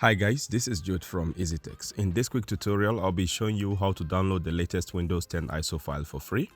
Hi guys, this is Jude from EasyTex. In this quick tutorial, I'll be showing you how to download the latest Windows 10 ISO file for free.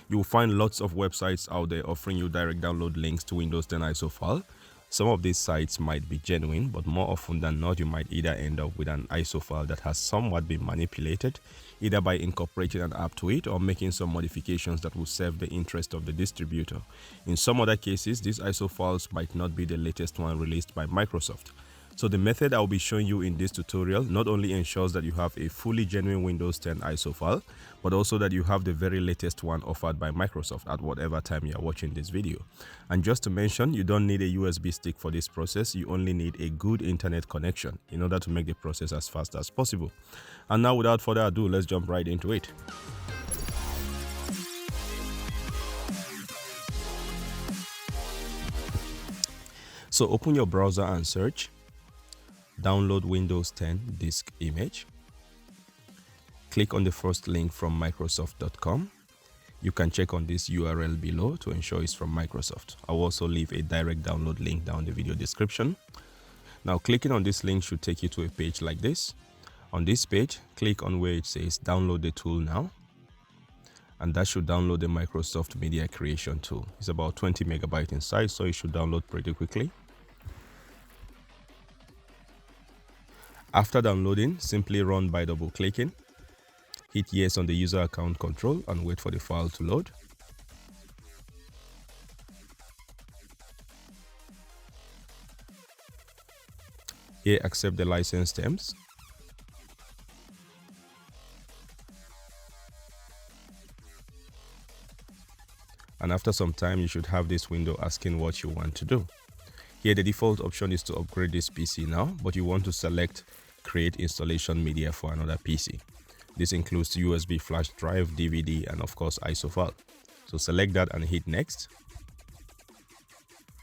You will find lots of websites out there offering you direct download links to Windows 10 ISO file. Some of these sites might be genuine, but more often than not, you might either end up with an ISO file that has somewhat been manipulated, either by incorporating an app to it or making some modifications that will serve the interest of the distributor. In some other cases, these ISO files might not be the latest one released by Microsoft. So the method I'll be showing you in this tutorial not only ensures that you have a fully genuine Windows 10 ISO file, but also that you have the very latest one offered by Microsoft at whatever time you are watching this video. And just to mention, you don't need a USB stick for this process, you only need a good internet connection in order to make the process as fast as possible. And now without further ado, let's jump right into it. So open your browser and search download Windows 10 disk image. Click on the first link from Microsoft.com. You can check on this URL below to ensure it's from Microsoft. I'll also leave a direct download link down the video description. Now clicking on this link should take you to a page like this. On this page, click on where it says download the tool now. And that should download the Microsoft Media Creation tool. It's about 20 megabytes in size, so it should download pretty quickly. After downloading, simply run by double clicking. Hit yes on the user account control and wait for the file to load. Here, accept the license terms. And after some time, you should have this window asking what you want to do. Here, the default option is to upgrade this PC now, but you want to select create installation media for another PC. This includes USB flash drive, DVD, and of course ISO file. So select that and hit next.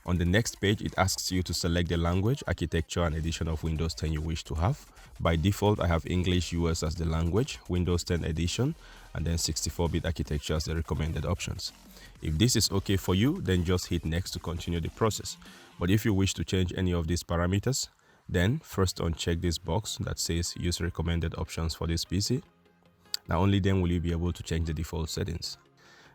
On the next page, it asks you to select the language, architecture, and edition of Windows 10 you wish to have. By default, I have English US as the language, Windows 10 edition, and then 64-bit architecture as the recommended options. If this is okay for you, then just hit next to continue the process. But if you wish to change any of these parameters, then first uncheck this box that says use recommended options for this PC. Now only then will you be able to change the default settings.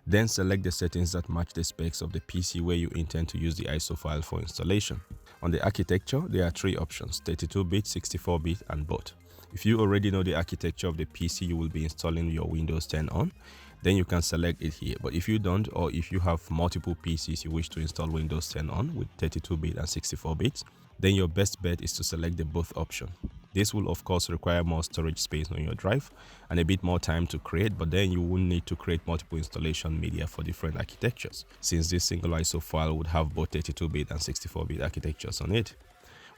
Then select the settings that match the specs of the PC where you intend to use the ISO file for installation. On the architecture, there are three options: 32-bit, 64-bit, and both. If you already know the architecture of the PC you will be installing your Windows 10 on, then you can select it here. But if you don't, or if you have multiple PCs you wish to install Windows 10 on with 32-bit and 64-bit, then your best bet is to select the both option. This will of course require more storage space on your drive and a bit more time to create, but then you won't need to create multiple installation media for different architectures, since this single ISO file would have both 32-bit and 64-bit architectures on it.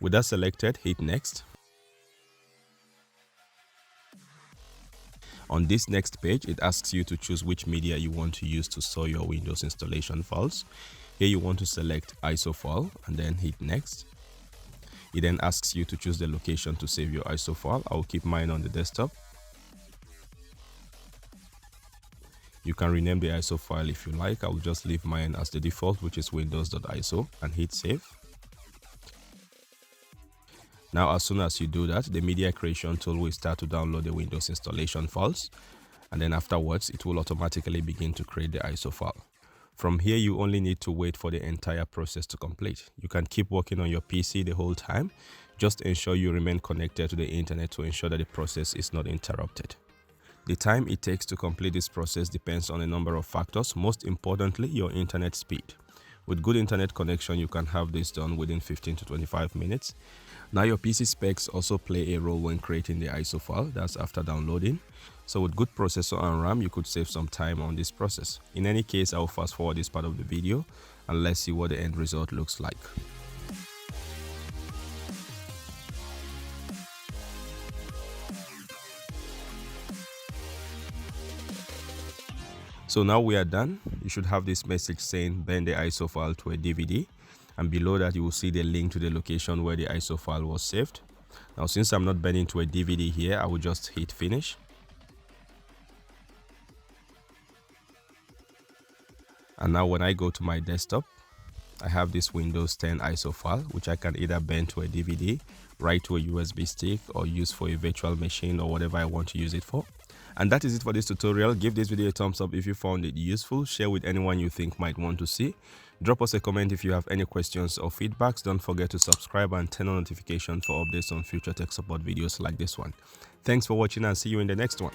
With that selected, hit next. On this next page, it asks you to choose which media you want to use to store your Windows installation files. Here you want to select ISO file and then hit next. It then asks you to choose the location to save your ISO file. I will keep mine on the desktop. You can rename the ISO file if you like. I will just leave mine as the default, which is windows.iso, and hit save. Now, as soon as you do that, the Media Creation tool will start to download the Windows installation files, and then afterwards, it will automatically begin to create the ISO file. From here, you only need to wait for the entire process to complete. You can keep working on your PC the whole time. Just ensure you remain connected to the internet to ensure that the process is not interrupted. The time it takes to complete this process depends on a number of factors, most importantly, your internet speed. With good internet connection, you can have this done within 15 to 25 minutes. Now your PC specs also play a role when creating the ISO file, that's after downloading. So with good processor and RAM, you could save some time on this process. In any case, I will fast forward this part of the video and let's see what the end result looks like. So now we are done. You should have this message saying burn the ISO file to a DVD, and below that you will see the link to the location where the ISO file was saved. Now since I'm not burning to a DVD here, I will just hit finish. And now when I go to my desktop, I have this Windows 10 ISO file, which I can either bend to a DVD, write to a USB stick, or use for a virtual machine or whatever I want to use it for. And that is it for this tutorial. Give this video a thumbs up if you found it useful. Share with anyone you think might want to see. Drop us a comment if you have any questions or feedbacks. Don't forget to subscribe and turn on notifications for updates on future tech support videos like this one. Thanks for watching and see you in the next one.